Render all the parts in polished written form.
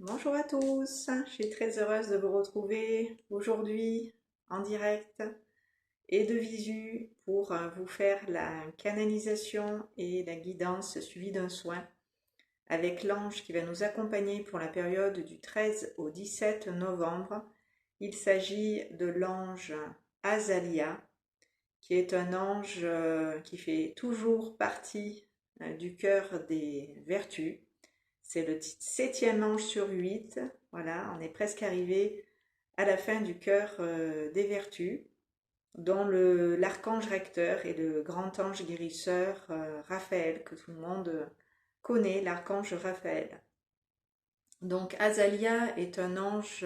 Bonjour à tous, je suis très heureuse de vous retrouver aujourd'hui en direct et de visu pour vous faire la canalisation et la guidance suivie d'un soin avec l'ange qui va nous accompagner pour la période du 13 au 17 novembre. Il s'agit de l'ange Azalia, qui est un ange qui fait toujours partie du cœur des vertus. C'est le septième ange sur 8. Voilà, on est presque arrivé à la fin du cœur des vertus, dont l'archange recteur et le grand ange guérisseur Raphaël, que tout le monde connaît, l'archange Raphaël. Donc Azalia est un ange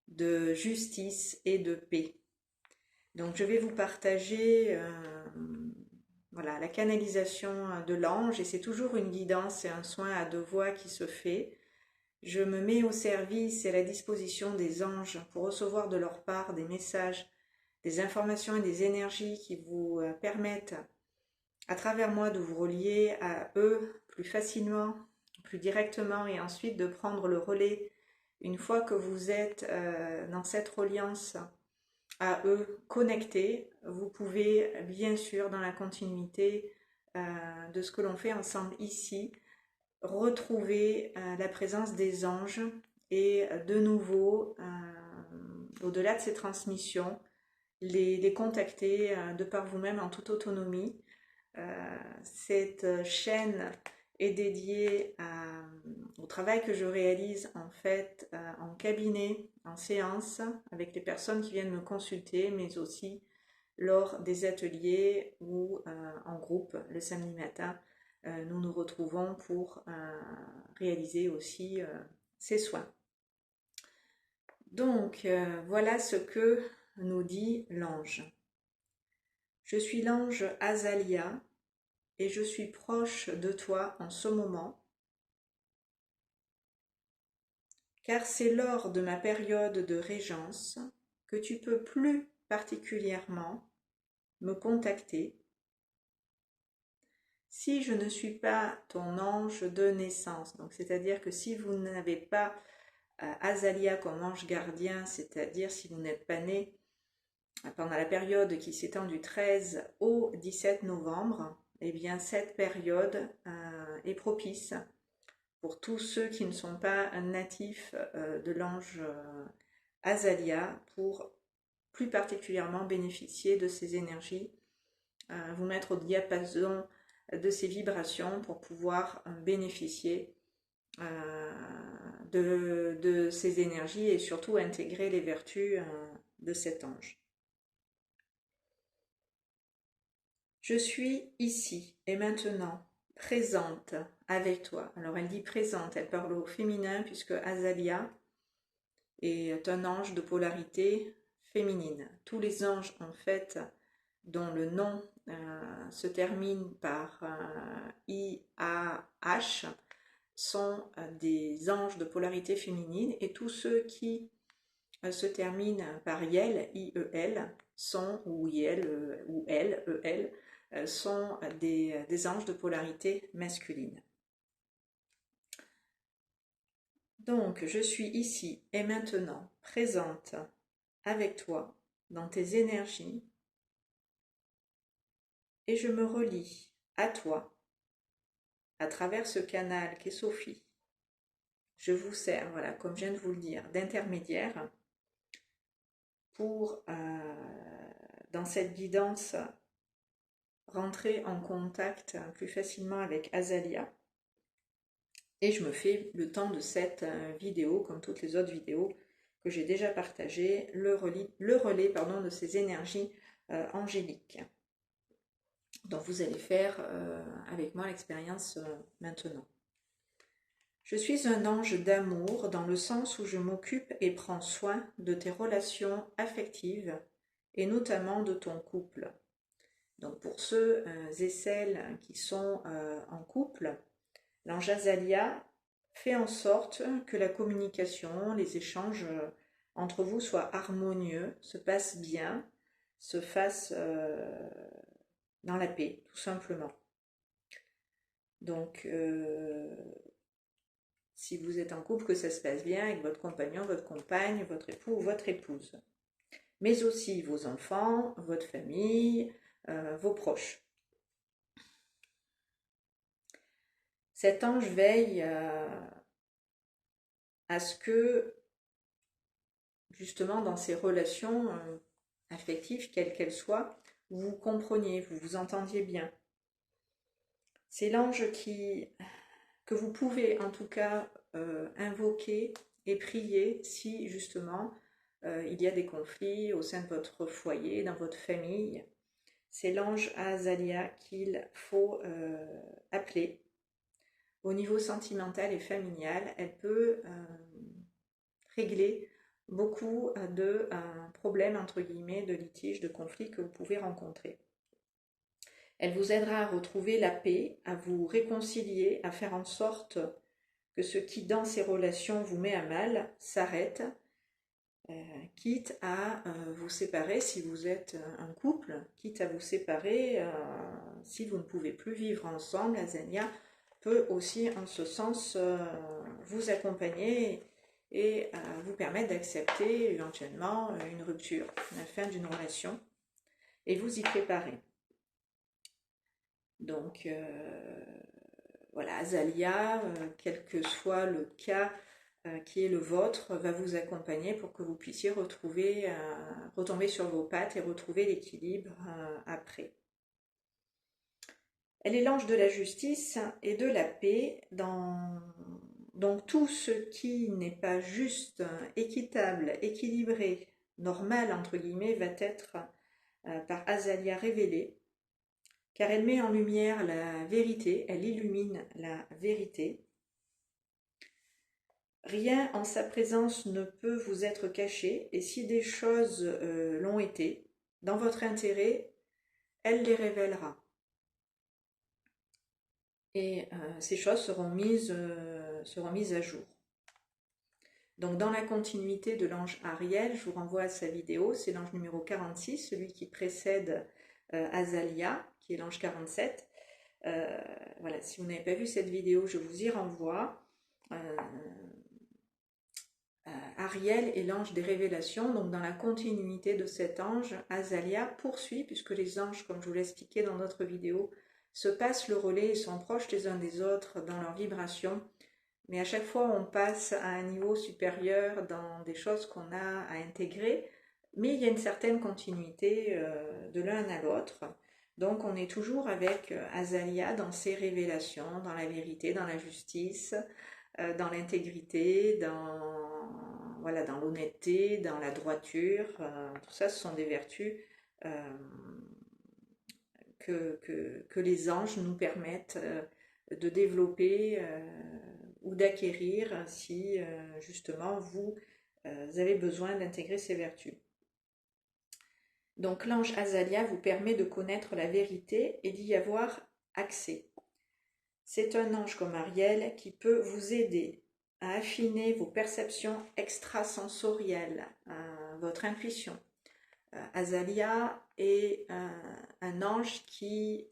de justice et de paix. Donc je vais vous partager voilà, la canalisation de l'ange, et c'est toujours une guidance et un soin à deux voix qui se fait. Je me mets au service et à la disposition des anges pour recevoir de leur part des messages, des informations et des énergies qui vous permettent, à travers moi, de vous relier à eux plus facilement, plus directement, et ensuite de prendre le relais une fois que vous êtes dans cette reliance à eux connectés. Vous pouvez bien sûr, dans la continuité de ce que l'on fait ensemble ici, retrouver la présence des anges et de nouveau, au-delà de ces transmissions, les contacter de par vous-même en toute autonomie. Cette chaîne est dédiée au travail que je réalise en fait en cabinet, en séance, avec les personnes qui viennent me consulter, mais aussi lors des ateliers ou en groupe le samedi matin. Nous nous retrouvons pour réaliser aussi ces soins. Donc voilà ce que nous dit l'ange. Je suis l'ange Azalia et je suis proche de toi en ce moment, car c'est lors de ma période de régence que tu peux plus particulièrement me contacter si je ne suis pas ton ange de naissance. Donc c'est-à-dire que si vous n'avez pas Azalia comme ange gardien, c'est-à-dire si vous n'êtes pas né pendant la période qui s'étend du 13 au 17 novembre, eh bien cette période est propice pour tous ceux qui ne sont pas natifs de l'ange Azalia, pour plus particulièrement bénéficier de ces énergies, vous mettre au diapason de ces vibrations pour pouvoir bénéficier de ces énergies et surtout intégrer les vertus de cet ange. Je suis ici et maintenant, présente avec toi. Alors elle dit présente, elle parle au féminin puisque Azalia est un ange de polarité féminine. Tous les anges en fait dont le nom se termine par IAH sont des anges de polarité féminine, et tous ceux qui se terminent par IEL, IEL, sont, ou IEL, ou L, EL, sont des anges de polarité masculine. Donc, je suis ici et maintenant présente avec toi dans tes énergies et je me relie à toi à travers ce canal qu'est Sophie. Je vous sers, voilà, comme je viens de vous le dire, d'intermédiaire pour, dans cette guidance, rentrer en contact plus facilement avec Azalia. Et je me fais le temps de cette vidéo, comme toutes les autres vidéos que j'ai déjà partagées, le relais de ces énergies angéliques. Donc vous allez faire avec moi l'expérience maintenant. Je suis un ange d'amour dans le sens où je m'occupe et prends soin de tes relations affectives et notamment de ton couple. Donc pour ceux et celles qui sont en couple, l'ange Azalia fait en sorte que la communication, les échanges entre vous soient harmonieux, se passent bien, se fassent dans la paix, tout simplement. Donc si vous êtes en couple, que ça se passe bien avec votre compagnon, votre compagne, votre époux ou votre épouse. Mais aussi vos enfants, votre famille, vos proches. Cet ange veille à ce que, justement, dans ces relations affectives, quelles qu'elles soient, vous vous compreniez, vous vous entendiez bien. C'est l'ange que vous pouvez en tout cas invoquer et prier si justement il y a des conflits au sein de votre foyer, dans votre famille. C'est l'ange Azalia qu'il faut appeler. Au niveau sentimental et familial, elle peut régler beaucoup de problèmes, entre guillemets, de litiges, de conflits que vous pouvez rencontrer. Elle vous aidera à retrouver la paix, à vous réconcilier, à faire en sorte que ce qui, dans ces relations, vous met à mal, s'arrête, quitte à vous séparer si vous êtes un couple, quitte à vous séparer si vous ne pouvez plus vivre ensemble. Azania peut aussi, en ce sens, vous accompagner et vous permettre d'accepter éventuellement une rupture, la fin d'une relation, et vous y préparer. Donc, voilà, Azalia, quel que soit le cas qui est le vôtre, va vous accompagner pour que vous puissiez retomber sur vos pattes et retrouver l'équilibre après. Elle est l'ange de la justice et de la paix. Donc tout ce qui n'est pas juste, équitable, équilibré, normal, entre guillemets, va être par Azalia révélé, car elle met en lumière la vérité, elle illumine la vérité. Rien en sa présence ne peut vous être caché, et si des choses l'ont été, dans votre intérêt, elle les révélera. Et ces choses seront mises à jour. Donc dans la continuité de l'ange Ariel, je vous renvoie à sa vidéo, c'est l'ange numéro 46, celui qui précède Azalia, qui est l'ange 47. Voilà, si vous n'avez pas vu cette vidéo, je vous y renvoie. Ariel est l'ange des révélations, donc dans la continuité de cet ange, Azalia poursuit, puisque les anges, comme je vous l'expliquais dans notre vidéo, se passent le relais et sont proches les uns des autres dans leur vibration, mais à chaque fois on passe à un niveau supérieur dans des choses qu'on a à intégrer, mais il y a une certaine continuité de l'un à l'autre. Donc on est toujours avec Azalia dans ses révélations, dans la vérité, dans la justice, dans l'intégrité, dans l'honnêteté, dans la droiture. Tout ça, ce sont des vertus que les anges nous permettent de développer ou d'acquérir si justement vous avez besoin d'intégrer ces vertus. Donc l'ange Azalia vous permet de connaître la vérité et d'y avoir accès. C'est un ange comme Ariel qui peut vous aider à affiner vos perceptions extrasensorielles, votre intuition. Azalia est un ange qui,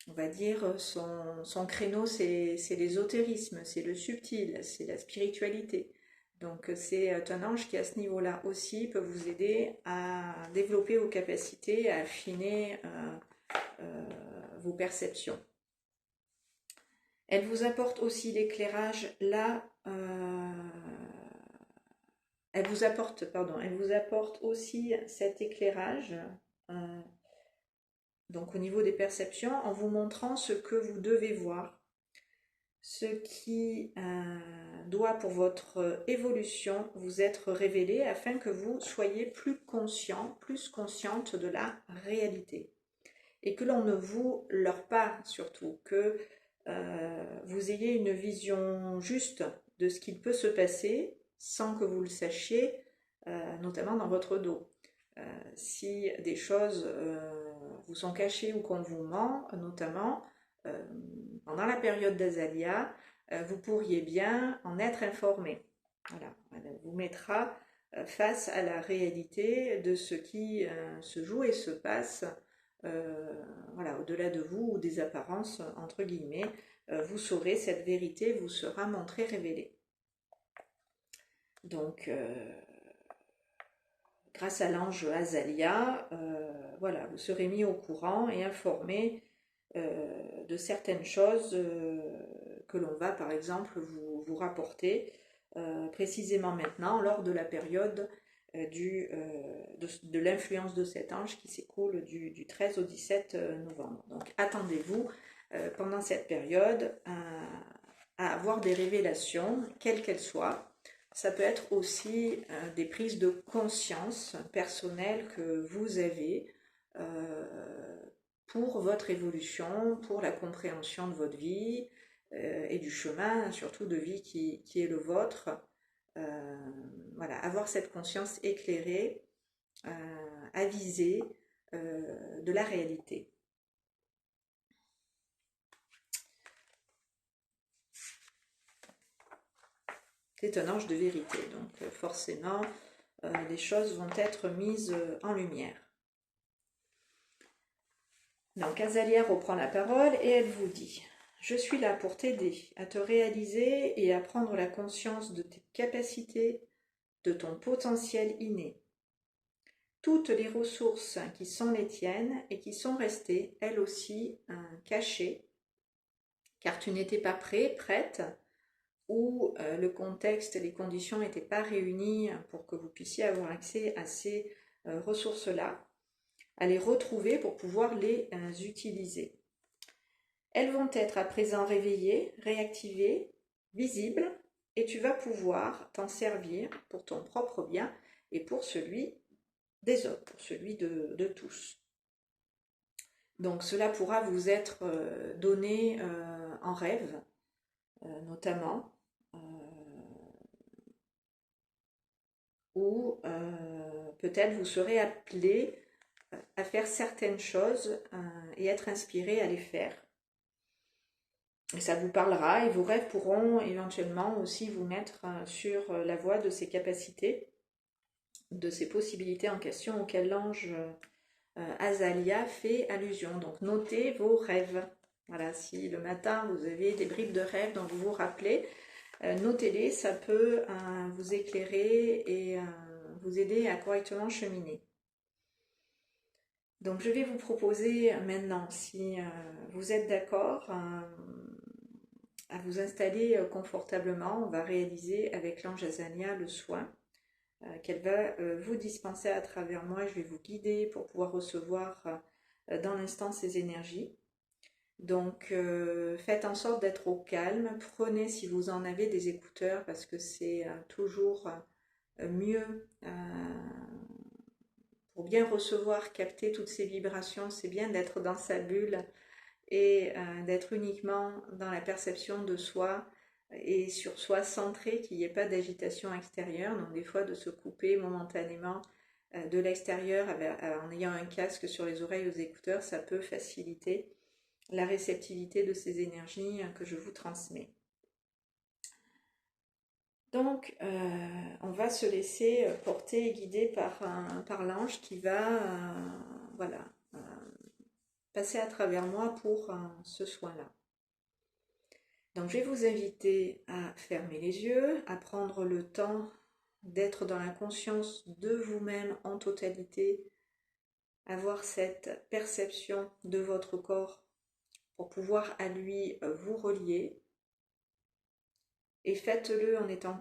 on va dire, son créneau, c'est l'ésotérisme, c'est le subtil, c'est la spiritualité. Donc c'est un ange qui, à ce niveau-là aussi, peut vous aider à développer vos capacités, à affiner vos perceptions. Elle vous apporte aussi l'éclairage là. Elle vous apporte aussi cet éclairage, donc au niveau des perceptions, en vous montrant ce que vous devez voir, ce qui doit pour votre évolution vous être révélé afin que vous soyez plus conscient, plus consciente de la réalité. Et que l'on ne vous leurre pas surtout, que vous ayez une vision juste de ce qu'il peut se passer sans que vous le sachiez, notamment dans votre dos. Si des choses vous sont cachées ou qu'on vous ment, notamment pendant la période d'Azalia, vous pourriez bien en être informé. Voilà, elle vous mettra face à la réalité de ce qui se joue et se passe voilà, au-delà de vous ou des apparences entre guillemets vous saurez, cette vérité vous sera montrée, révélée. Donc, grâce à l'ange Azalia, voilà, vous serez mis au courant et informé de certaines choses que l'on va, par exemple, vous rapporter précisément maintenant, lors de la période de l'influence de cet ange qui s'écoule du 13 au 17 novembre. Donc, attendez-vous pendant cette période à avoir des révélations, quelles qu'elles soient. Ça peut être aussi des prises de conscience personnelles que vous avez pour votre évolution, pour la compréhension de votre vie et du chemin, surtout de vie qui est le vôtre. Voilà, avoir cette conscience éclairée, avisée de la réalité. C'est un ange de vérité, donc forcément, les choses vont être mises en lumière. Donc Azalia reprend la parole et elle vous dit « Je suis là pour t'aider à te réaliser et à prendre la conscience de tes capacités, de ton potentiel inné. Toutes les ressources qui sont les tiennes et qui sont restées, elles aussi, cachées, car tu n'étais pas prête, ou le contexte et les conditions n'étaient pas réunies pour que vous puissiez avoir accès à ces ressources-là, à les retrouver pour pouvoir les utiliser. Elles vont être à présent réveillées, réactivées, visibles, et tu vas pouvoir t'en servir pour ton propre bien et pour celui des autres, pour celui de tous. Donc cela pourra vous être donné en rêve, notamment, ou peut-être vous serez appelé à faire certaines choses et être inspiré à les faire. Et ça vous parlera et vos rêves pourront éventuellement aussi vous mettre sur la voie de ces capacités, de ces possibilités en question auxquelles l'ange Azalia fait allusion. Donc notez vos rêves. Voilà, si le matin vous avez des bribes de rêves dont vous vous rappelez, notez-les, ça peut vous éclairer et vous aider à correctement cheminer. Donc je vais vous proposer maintenant, si vous êtes d'accord, à vous installer confortablement. On va réaliser avec l'ange Azalia le soin qu'elle va vous dispenser à travers moi. Je vais vous guider pour pouvoir recevoir dans l'instant ces énergies. Donc faites en sorte d'être au calme. Prenez, si vous en avez, des écouteurs parce que c'est toujours mieux pour bien recevoir, capter toutes ces vibrations. C'est bien d'être dans sa bulle et d'être uniquement dans la perception de soi et sur soi centré, qu'il n'y ait pas d'agitation extérieure. Donc des fois de se couper momentanément de l'extérieur en ayant un casque sur les oreilles aux écouteurs, ça peut faciliter la réceptivité de ces énergies que je vous transmets. Donc, on va se laisser porter et guider par l'ange qui va voilà, passer à travers moi pour ce soin-là. Donc, je vais vous inviter à fermer les yeux, à prendre le temps d'être dans la conscience de vous-même en totalité, avoir cette perception de votre corps pour pouvoir à lui vous relier. Et faites-le en étant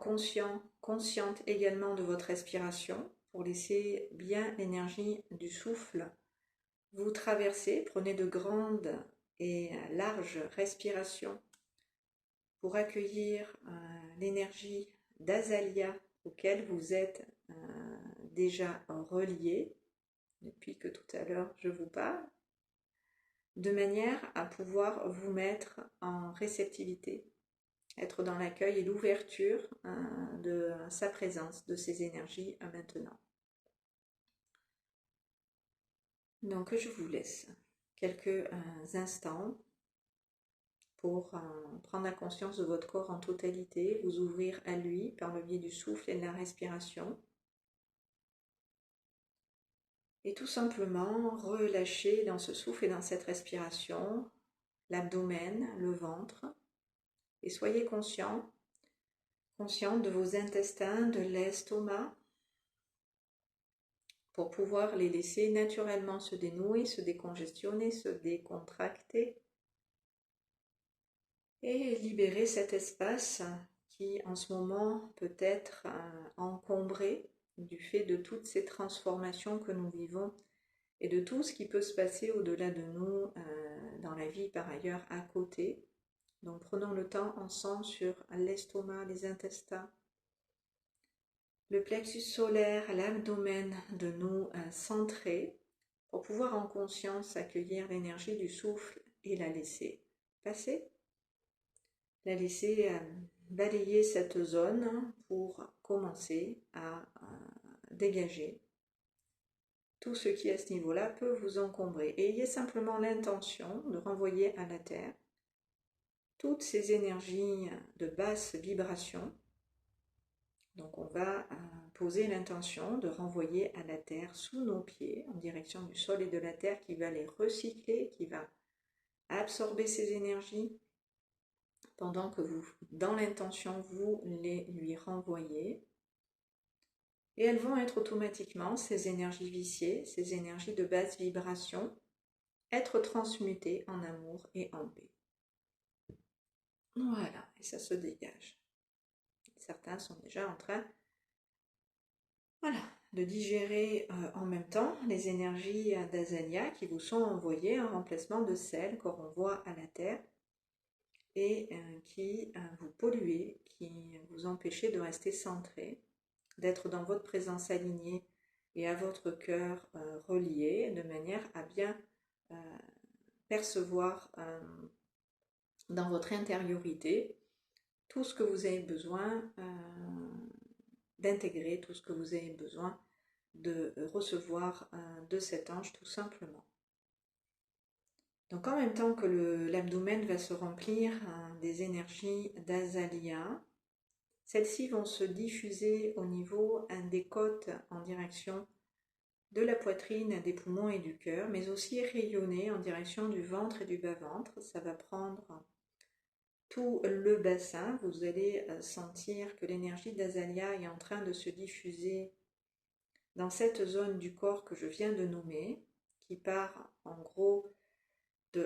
consciente également de votre respiration pour laisser bien l'énergie du souffle vous traverser. Prenez de grandes et larges respirations pour accueillir l'énergie d'Azalia auquel vous êtes déjà relié depuis que tout à l'heure je vous parle, de manière à pouvoir vous mettre en réceptivité, être dans l'accueil et l'ouverture de sa présence, de ses énergies maintenant. Donc je vous laisse quelques instants pour prendre la conscience de votre corps en totalité, vous ouvrir à lui par le biais du souffle et de la respiration. Et tout simplement relâcher dans ce souffle et dans cette respiration l'abdomen, le ventre, et soyez consciente de vos intestins, de l'estomac, pour pouvoir les laisser naturellement se dénouer, se décongestionner, se décontracter et libérer cet espace qui en ce moment peut être encombré du fait de toutes ces transformations que nous vivons et de tout ce qui peut se passer au-delà de nous dans la vie par ailleurs à côté. Donc prenons le temps ensemble sur l'estomac, les intestins, le plexus solaire, l'abdomen, de nous centrer pour pouvoir en conscience accueillir l'énergie du souffle et la laisser passer, la laisser balayer cette zone pour commencer à dégager tout ce qui à ce niveau-là peut vous encombrer. Et ayez simplement l'intention de renvoyer à la Terre toutes ces énergies de basse vibration. Donc on va poser l'intention de renvoyer à la terre sous nos pieds, en direction du sol et de la terre, qui va les recycler, qui va absorber ces énergies, pendant que vous, dans l'intention, vous les lui renvoyez. Et elles vont être automatiquement, ces énergies viciées, ces énergies de basse vibration, être transmutées en amour et en paix. Voilà, et ça se dégage. Certains sont déjà en train de digérer en même temps les énergies d'Azalia qui vous sont envoyées en remplacement de celles qu'on renvoie à la Terre et qui vous polluez, qui vous empêchez de rester centré, d'être dans votre présence alignée et à votre cœur relié, de manière à bien percevoir dans votre intériorité tout ce que vous avez besoin d'intégrer, tout ce que vous avez besoin de recevoir de cet ange tout simplement. Donc en même temps que l'abdomen va se remplir des énergies d'Azalia, celles-ci vont se diffuser au niveau des côtes en direction de la poitrine, des poumons et du cœur, mais aussi rayonner en direction du ventre et du bas-ventre. Ça va prendre tout le bassin. Vous allez sentir que l'énergie d'Azalia est en train de se diffuser dans cette zone du corps que je viens de nommer, qui part en gros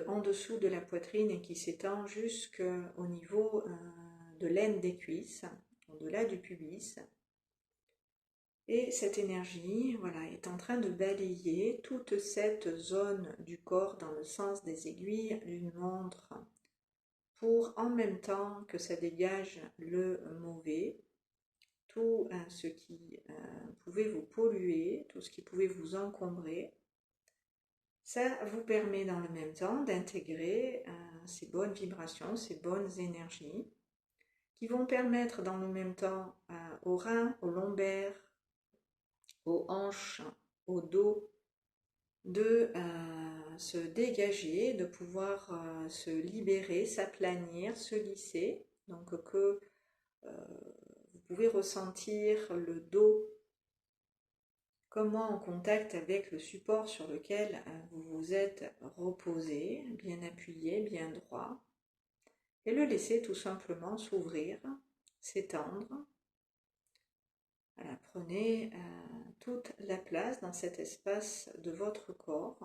en dessous de la poitrine et qui s'étend jusqu'au niveau de l'aine des cuisses, au-delà du pubis. Et cette énergie, voilà, est en train de balayer toute cette zone du corps dans le sens des aiguilles d'une montre, pour en même temps que ça dégage le mauvais, tout ce qui pouvait vous polluer, tout ce qui pouvait vous encombrer. Ça vous permet dans le même temps d'intégrer ces bonnes vibrations, ces bonnes énergies qui vont permettre dans le même temps aux reins, aux lombaires, aux hanches, au dos de se dégager, de pouvoir se libérer, s'aplanir, se lisser. Donc que vous pouvez ressentir le dos comme moi en contact avec le support sur lequel vous vous êtes reposé, bien appuyé, bien droit, et le laisser tout simplement s'ouvrir, s'étendre. Voilà, prenez toute la place dans cet espace de votre corps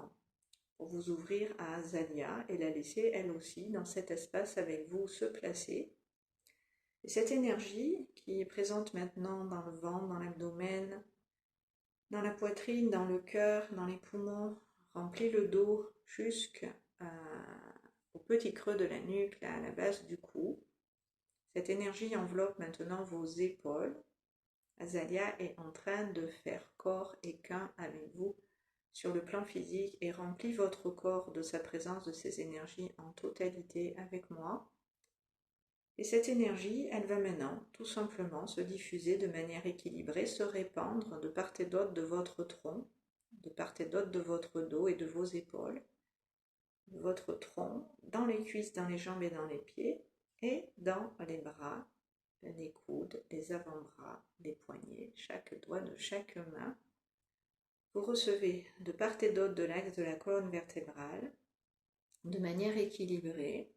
pour vous ouvrir à Azalia et la laisser elle aussi dans cet espace avec vous se placer. Et cette énergie qui est présente maintenant dans le ventre, dans l'abdomen, dans la poitrine, dans le cœur, dans les poumons, remplit le dos jusqu'au petit creux de la nuque, là, à la base du cou. Cette énergie enveloppe maintenant vos épaules. Azalia est en train de faire corps et qu'un avec vous sur le plan physique et remplit votre corps de sa présence, de ses énergies en totalité avec moi. Et cette énergie, elle va maintenant tout simplement se diffuser de manière équilibrée, se répandre de part et d'autre de votre tronc, de part et d'autre de votre dos et de vos épaules, de votre tronc, dans les cuisses, dans les jambes et dans les pieds, et dans les bras, les coudes, les avant-bras, les poignets, chaque doigt de chaque main. Vous recevez de part et d'autre de l'axe de la colonne vertébrale de manière équilibrée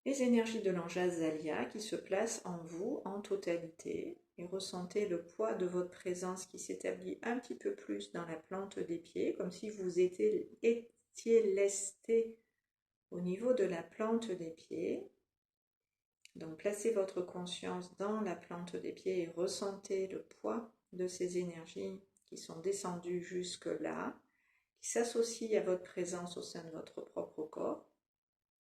les énergies de l'ange Azalia qui se placent en vous en totalité et ressentez le poids de votre présence qui s'établit un petit peu plus dans la plante des pieds, comme si vous étiez lesté au niveau de la plante des pieds. Donc placez votre conscience dans la plante des pieds et ressentez le poids de ces énergies qui sont descendues jusque-là, qui s'associent à votre présence au sein de votre propre corps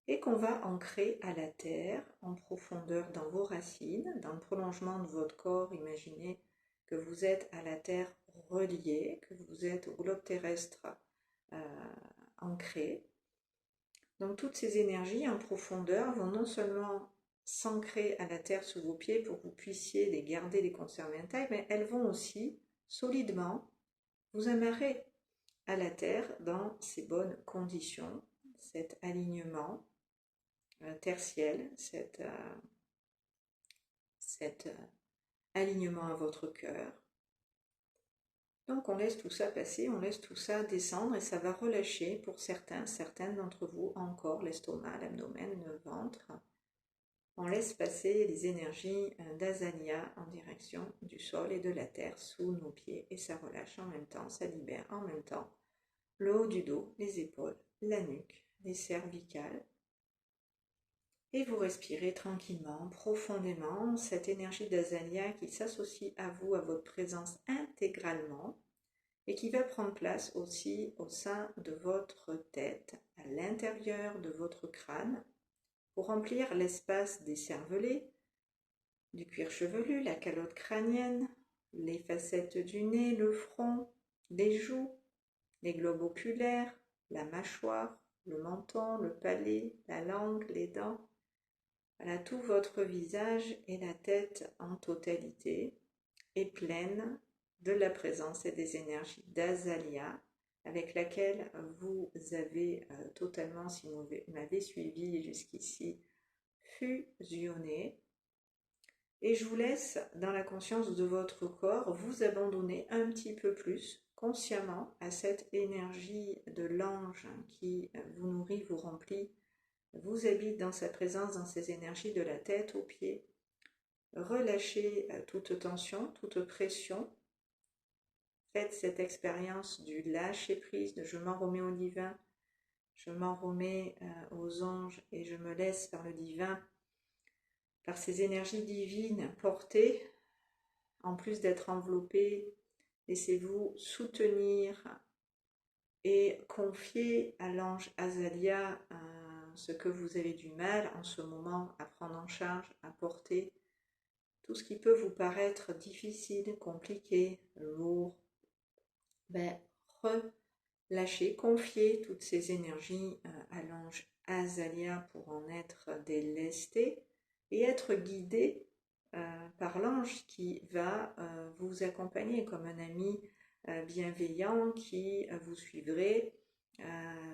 et qu'on va ancrer à la terre en profondeur dans vos racines, dans le prolongement de votre corps. Imaginez que vous êtes à la terre relié, que vous êtes au globe terrestre ancré. Donc toutes ces énergies en profondeur vont non seulement s'ancrer à la terre sous vos pieds pour que vous puissiez les garder, les conserver intactes, mais elles vont aussi solidement vous amarrer à la terre dans ces bonnes conditions, cet alignement tertiel, cet alignement à votre cœur. Donc on laisse tout ça passer, on laisse tout ça descendre et ça va relâcher pour certaines d'entre vous encore l'estomac, l'abdomen, le ventre. On laisse passer les énergies d'Azalia en direction du sol et de la terre sous nos pieds et ça relâche en même temps, ça libère en même temps le haut du dos, les épaules, la nuque, les cervicales. Et vous respirez tranquillement, profondément, cette énergie d'Azalia qui s'associe à vous, à votre présence intégralement et qui va prendre place aussi au sein de votre tête, à l'intérieur de votre crâne, pour remplir l'espace des cervelets, du cuir chevelu, la calotte crânienne, les facettes du nez, le front, les joues, les globes oculaires, la mâchoire, le menton, le palais, la langue, les dents. Voilà, tout votre visage et la tête en totalité est pleine de la présence et des énergies d'Azalia avec laquelle vous avez totalement, si vous m'avez suivi jusqu'ici, fusionné. Et je vous laisse dans la conscience de votre corps vous abandonner un petit peu plus consciemment à cette énergie de l'ange qui vous nourrit, vous remplit, vous habite dans sa présence, dans ces énergies de la tête aux pieds. Relâchez toute tension, toute pression. Faites cette expérience du lâcher prise, de je m'en remets au divin, je m'en remets aux anges et je me laisse par le divin, par ces énergies divines portées. En plus d'être enveloppé, laissez-vous soutenir et confier à l'ange Azalia ce que vous avez du mal en ce moment à prendre en charge, à porter. Tout ce qui peut vous paraître difficile, compliqué, lourd, relâchez, confiez toutes ces énergies à l'ange Azalia pour en être délesté et être guidé par l'ange qui va vous accompagner comme un ami bienveillant qui vous suivrait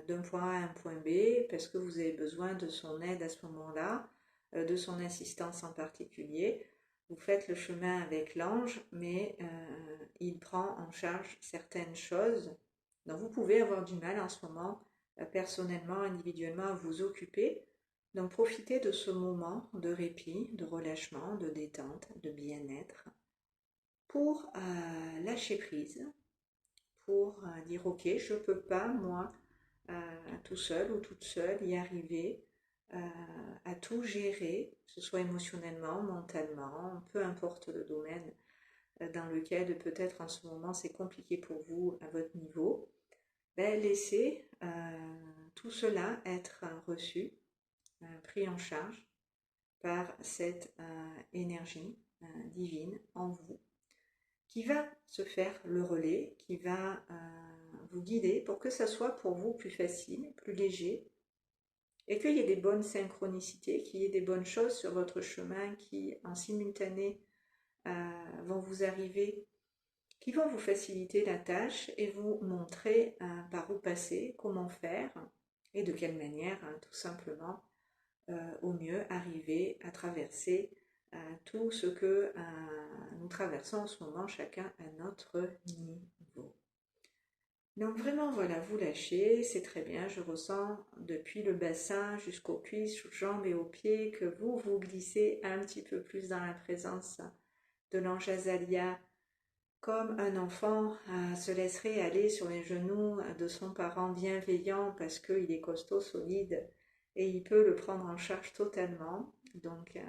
d'un point A à un point B parce que vous avez besoin de son aide à ce moment-là, de son assistance en particulier. Vous faites le chemin avec l'ange, mais il prend en charge certaines choses dont vous pouvez avoir du mal en ce moment, personnellement, individuellement, à vous occuper. Donc profitez de ce moment de répit, de relâchement, de détente, de bien-être pour lâcher prise, pour dire ok, je ne peux pas moi tout seul ou toute seule y arriver à tout gérer, que ce soit émotionnellement, mentalement, peu importe le domaine dans lequel peut-être en ce moment c'est compliqué pour vous à votre niveau. Laissez tout cela être reçu, pris en charge par cette énergie divine en vous qui va se faire le relais, qui va vous guider pour que ça soit pour vous plus facile, plus léger et qu'il y ait des bonnes synchronicités, qu'il y ait des bonnes choses sur votre chemin qui en simultané vont vous arriver, qui vont vous faciliter la tâche et vous montrer par où passer, comment faire et de quelle manière tout simplement au mieux arriver à traverser tout ce que nous traversons en ce moment chacun à notre niveau. Donc vraiment, voilà, vous lâchez, c'est très bien, je ressens depuis le bassin jusqu'aux cuisses, aux jambes et aux pieds que vous vous glissez un petit peu plus dans la présence de l'ange Azalia, comme un enfant se laisserait aller sur les genoux de son parent bienveillant parce qu'il est costaud, solide et il peut le prendre en charge totalement. Donc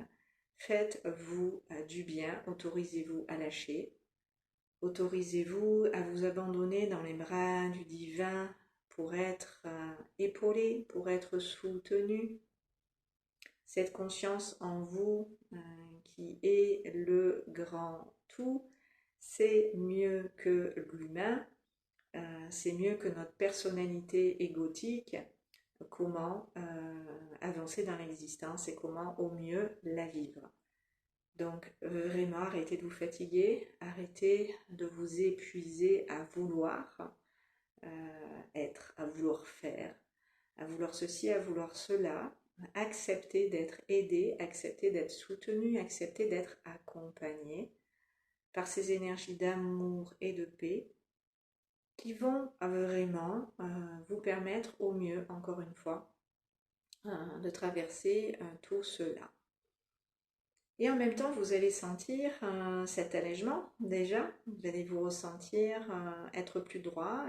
faites-vous du bien, autorisez-vous à lâcher. Autorisez-vous à vous abandonner dans les bras du divin pour être épaulé, pour être soutenu. Cette conscience en vous qui est le grand tout, c'est mieux que l'humain, c'est mieux que notre personnalité égotique. Comment avancer dans l'existence et comment au mieux la vivre. Donc vraiment, arrêtez de vous fatiguer, arrêtez de vous épuiser à vouloir être, à vouloir faire, à vouloir ceci, à vouloir cela. Acceptez d'être aidé, acceptez d'être soutenu, acceptez d'être accompagné par ces énergies d'amour et de paix qui vont vraiment vous permettre au mieux, encore une fois, de traverser tout cela. Et en même temps, vous allez sentir cet allègement déjà. Vous allez vous ressentir être plus droit,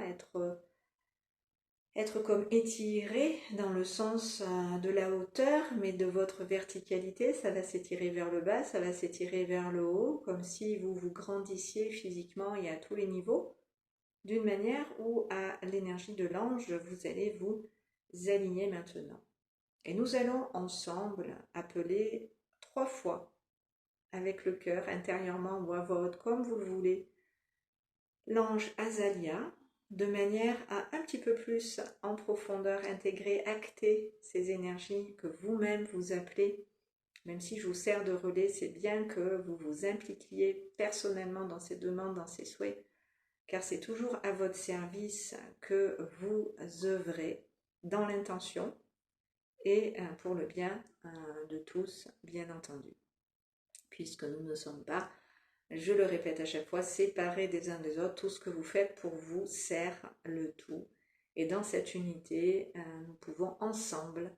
être comme étiré dans le sens de la hauteur, mais de votre verticalité. Ça va s'étirer vers le bas, ça va s'étirer vers le haut, comme si vous vous grandissiez physiquement et à tous les niveaux, d'une manière où à l'énergie de l'ange, vous allez vous aligner maintenant. Et nous allons ensemble appeler 3 fois avec le cœur, intérieurement ou à voix haute, comme vous le voulez, l'ange Azalia, de manière à un petit peu plus en profondeur intégrer, acter ces énergies que vous-même vous appelez. Même si je vous sers de relais, c'est bien que vous vous impliquiez personnellement dans ces demandes, dans ces souhaits, car c'est toujours à votre service que vous œuvrez dans l'intention et pour le bien de tous, bien entendu. Puisque nous ne sommes pas, je le répète à chaque fois, séparés des uns des autres, tout ce que vous faites pour vous sert le tout. Et dans cette unité, nous pouvons ensemble,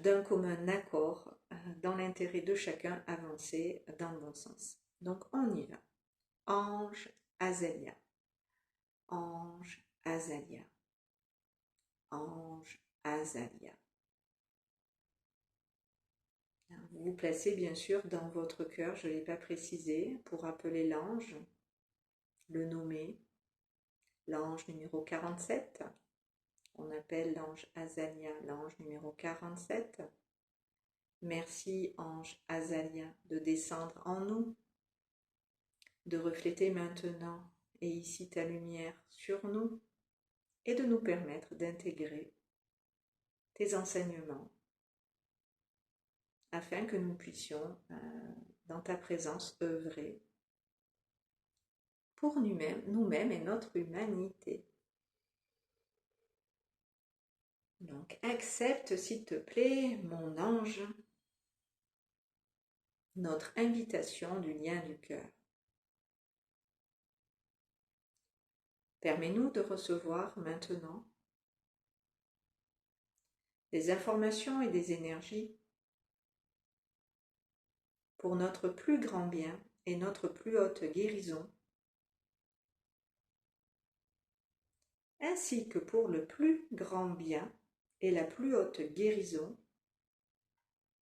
d'un commun accord, dans l'intérêt de chacun, avancer dans le bon sens. Donc on y va. Ange Azalia. Ange Azalia. Ange Azalia. Vous vous placez bien sûr dans votre cœur, je ne l'ai pas précisé, pour appeler l'ange, le nommer, l'ange numéro 47. On appelle l'ange Azalia l'ange numéro 47. Merci ange Azalia de descendre en nous, de refléter maintenant et ici ta lumière sur nous et de nous permettre d'intégrer tes enseignements afin que nous puissions, dans ta présence, œuvrer pour nous-mêmes et notre humanité. Donc accepte s'il te plaît, mon ange, notre invitation du lien du cœur. Permets-nous de recevoir maintenant des informations et des énergies pour notre plus grand bien et notre plus haute guérison, ainsi que pour le plus grand bien et la plus haute guérison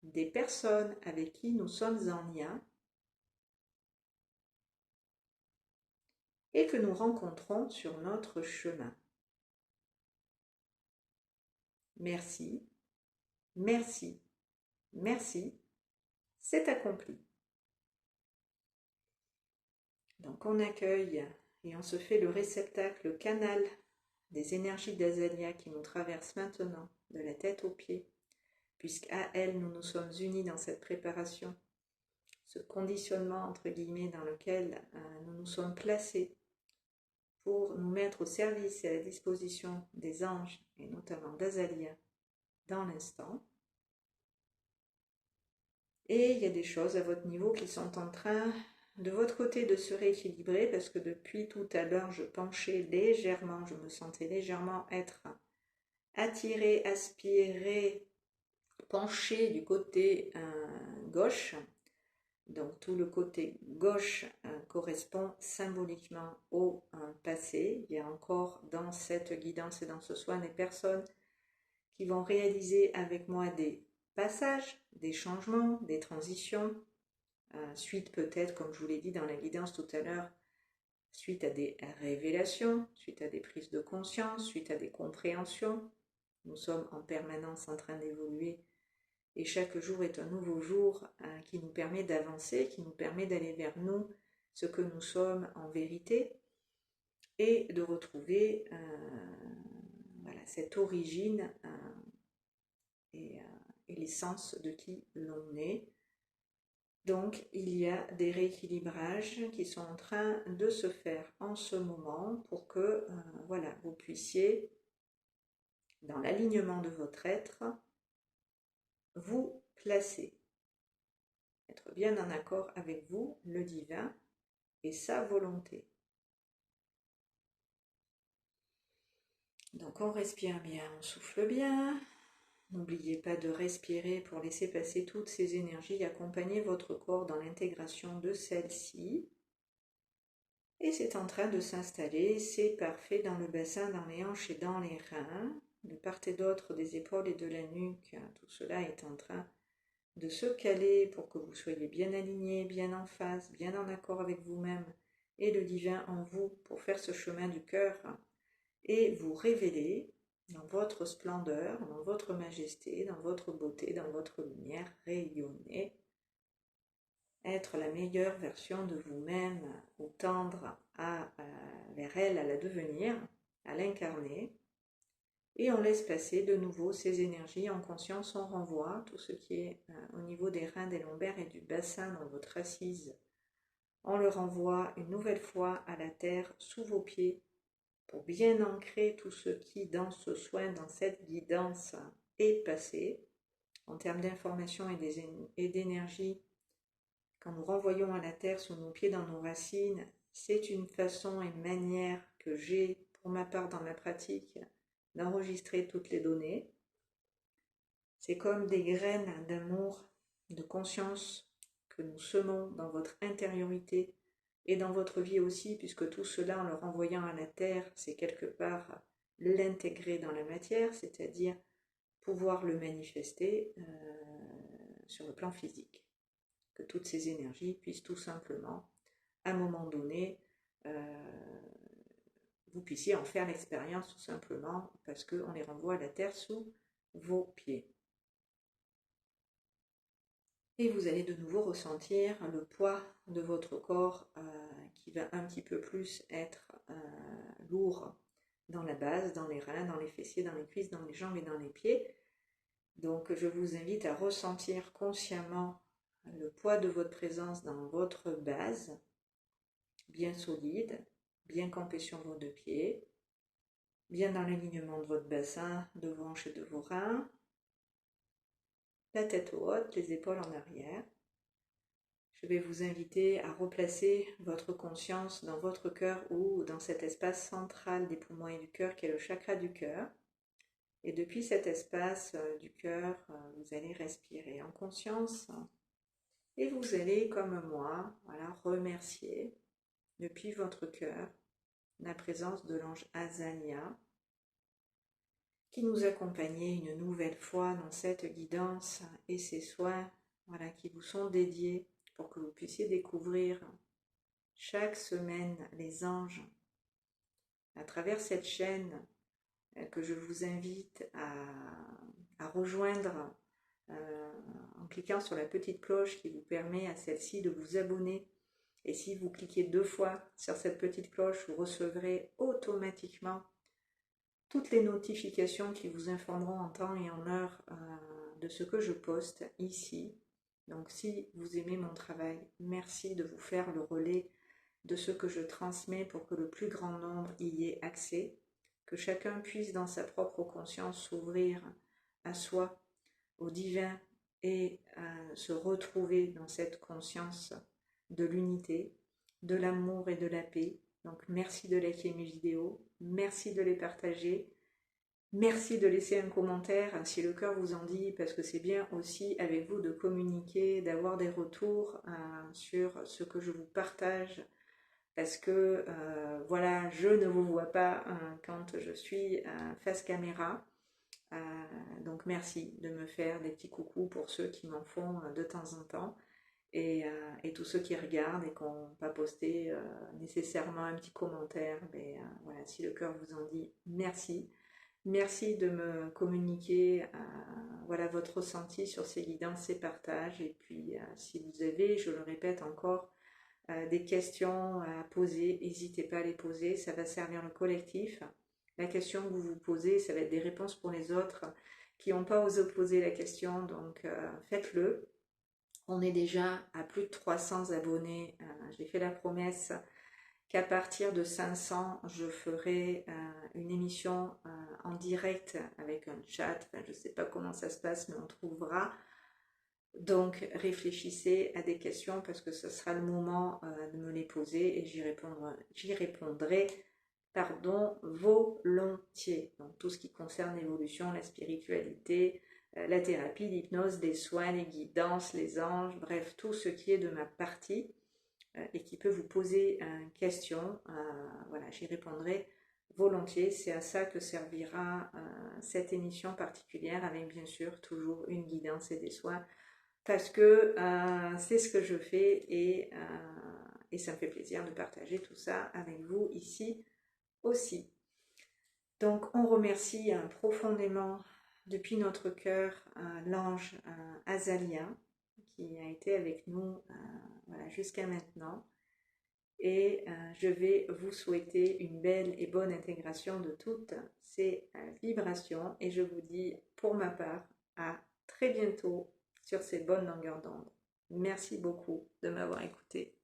des personnes avec qui nous sommes en lien et que nous rencontrons sur notre chemin. Merci, merci, merci, c'est accompli. Donc on accueille et on se fait le réceptacle, le canal des énergies d'Azalia qui nous traversent maintenant de la tête aux pieds, puisqu'à elle nous nous sommes unis dans cette préparation, ce conditionnement entre guillemets dans lequel nous nous sommes placés pour nous mettre au service et à la disposition des anges et notamment d'Azalia dans l'instant. Et il y a des choses à votre niveau qui sont en train de votre côté de se rééquilibrer parce que depuis tout à l'heure, je penchais légèrement, je me sentais légèrement être attiré, aspiré, penché du côté gauche. Donc tout le côté gauche correspond symboliquement au passé. Il y a encore dans cette guidance et dans ce soin des personnes qui vont réaliser avec moi des passages, des changements, des transitions, suite peut-être, comme je vous l'ai dit dans la guidance tout à l'heure, suite à des révélations, suite à des prises de conscience, suite à des compréhensions. Nous sommes en permanence en train d'évoluer et chaque jour est un nouveau jour qui nous permet d'avancer, qui nous permet d'aller vers nous, ce que nous sommes en vérité, et de retrouver voilà, cette origine et l'essence de qui l'on est. Donc il y a des rééquilibrages qui sont en train de se faire en ce moment pour que voilà, vous puissiez, dans l'alignement de votre être, vous placer, être bien en accord avec vous, le divin, et sa volonté. Donc on respire bien, on souffle bien. N'oubliez pas de respirer pour laisser passer toutes ces énergies, accompagner votre corps dans l'intégration de celle-ci. Et c'est en train de s'installer, c'est parfait dans le bassin, dans les hanches et dans les reins, de part et d'autre des épaules et de la nuque. Tout cela est en train de se caler pour que vous soyez bien aligné, bien en phase, bien en accord avec vous-même et le divin en vous pour faire ce chemin du cœur et vous révéler dans votre splendeur, dans votre majesté, dans votre beauté, dans votre lumière, rayonner, être la meilleure version de vous-même ou tendre vers elle, à la devenir, à l'incarner. Et on laisse passer de nouveau ces énergies en conscience, on renvoie tout ce qui est au niveau des reins, des lombaires et du bassin dans votre assise. On le renvoie une nouvelle fois à la terre sous vos pieds pour bien ancrer tout ce qui, dans ce soin, dans cette guidance, est passé. En termes d'information et d'énergie, quand nous renvoyons à la terre sous nos pieds, dans nos racines, c'est une façon et une manière que j'ai, pour ma part dans ma pratique, d'enregistrer toutes les données. C'est comme des graines d'amour, de conscience que nous semons dans votre intériorité et dans votre vie aussi, puisque tout cela, en le renvoyant à la terre, c'est quelque part l'intégrer dans la matière, c'est-à-dire pouvoir le manifester sur le plan physique. Que toutes ces énergies puissent tout simplement, à un moment donné, vous puissiez en faire l'expérience tout simplement parce qu'on les renvoie à la terre sous vos pieds. Et vous allez de nouveau ressentir le poids de votre corps qui va un petit peu plus être lourd dans la base, dans les reins, dans les fessiers, dans les cuisses, dans les jambes et dans les pieds. Donc je vous invite à ressentir consciemment le poids de votre présence dans votre base, bien solide, bien campé sur vos deux pieds, bien dans l'alignement de votre bassin, de vos hanches et de vos reins, la tête haute, les épaules en arrière. Je vais vous inviter à replacer votre conscience dans votre cœur ou dans cet espace central des poumons et du cœur qui est le chakra du cœur. Et depuis cet espace du cœur, vous allez respirer en conscience et vous allez, comme moi, voilà, remercier depuis votre cœur la présence de l'ange Azalia qui nous accompagnait une nouvelle fois dans cette guidance et ces soins voilà, qui vous sont dédiés pour que vous puissiez découvrir chaque semaine les anges à travers cette chaîne que je vous invite à rejoindre en cliquant sur la petite cloche qui vous permet à celle-ci de vous abonner. Et si vous cliquez 2 fois sur cette petite cloche, vous recevrez automatiquement toutes les notifications qui vous informeront en temps et en heure de ce que je poste ici. Donc si vous aimez mon travail, merci de vous faire le relais de ce que je transmets pour que le plus grand nombre y ait accès, que chacun puisse dans sa propre conscience s'ouvrir à soi, au divin et se retrouver dans cette conscience de l'unité, de l'amour et de la paix. Donc merci de liker mes vidéos, merci de les partager, merci de laisser un commentaire si le cœur vous en dit, parce que c'est bien aussi avec vous de communiquer, d'avoir des retours sur ce que je vous partage, parce que voilà, je ne vous vois pas quand je suis face caméra. Donc merci de me faire des petits coucous pour ceux qui m'en font de temps en temps. Et tous ceux qui regardent et qui n'ont pas posté nécessairement un petit commentaire, mais voilà, si le cœur vous en dit, merci. Merci de me communiquer voilà, votre ressenti sur ces guidances, ces partages. Et puis, si vous avez, je le répète encore, des questions à poser, n'hésitez pas à les poser, ça va servir le collectif. La question que vous vous posez, ça va être des réponses pour les autres qui n'ont pas osé poser la question, donc faites-le. On est déjà à plus de 300 abonnés. J'ai fait la promesse qu'à partir de 500, je ferai une émission en direct avec un chat. Enfin, je ne sais pas comment ça se passe, mais on trouvera. Donc, réfléchissez à des questions parce que ce sera le moment de me les poser et j'y répondrai volontiers. Donc, tout ce qui concerne l'évolution, la spiritualité, la thérapie, l'hypnose, les soins, les guidances, les anges, bref, tout ce qui est de ma partie et qui peut vous poser une question, voilà, j'y répondrai volontiers. C'est à ça que servira cette émission particulière, avec bien sûr toujours une guidance et des soins, parce que c'est ce que je fais et ça me fait plaisir de partager tout ça avec vous ici aussi. Donc on remercie profondément depuis notre cœur l'ange Azalia qui a été avec nous voilà, jusqu'à maintenant. Et je vais vous souhaiter une belle et bonne intégration de toutes ces vibrations. Et je vous dis pour ma part à très bientôt sur ces bonnes longueurs d'onde. Merci beaucoup de m'avoir écouté.